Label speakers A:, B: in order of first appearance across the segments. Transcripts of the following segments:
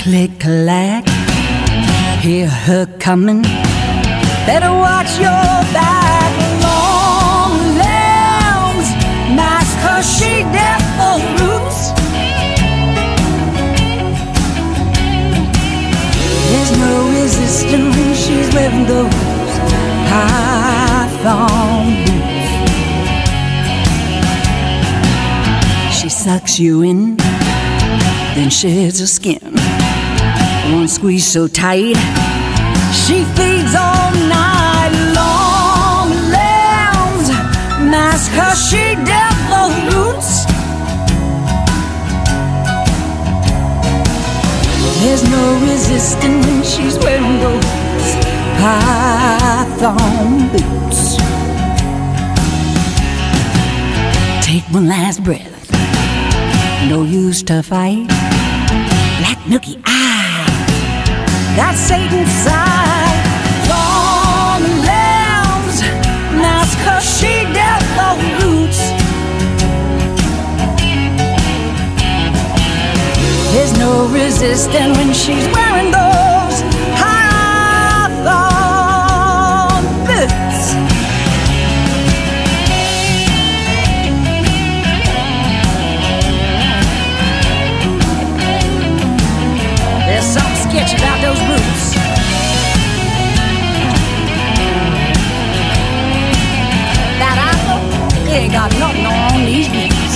A: click-clack, hear her coming. Better watch your back. Long lambs, mask her she deaf for roots. There's no resisting when she's wearing those high-thong boots. She sucks you in, then sheds her skin. One squeeze so tight, she feeds all night. Long lambs, mask her she deaf for roots. There's no resisting when she's wearing those high-thong boots. Take one last breath, no use to fight. Black nookie eye, that's Satan's side. Long lambs, mask her she deaf for roots. There's no resisting when she's wearing those high-thong boots. There's something sketchy about those boots. That I know, they ain't got nothing on these boots.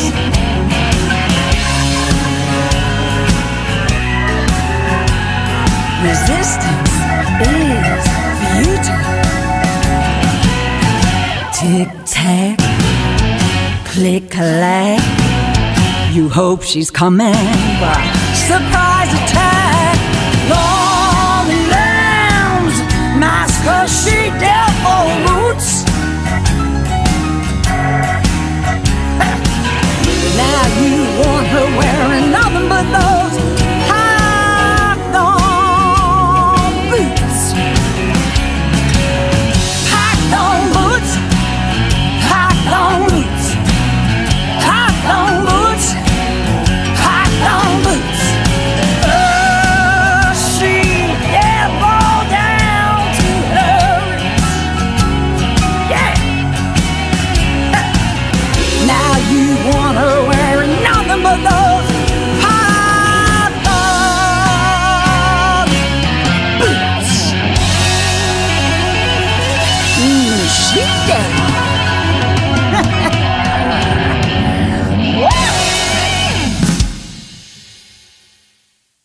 A: Resistance is futile. Tick-tack, click-clack, you hope she's coming, but surprise attack. Long lambs, mask her she deaf for roots. Now you want her wearing nothing but those high-thong boots. High-thong boots, high-thong boots, high-thong boots, high-thong boots. She deaf all down to her roots. Yeah. Now you want her wearing nothing but those high-thong boots. She deaf.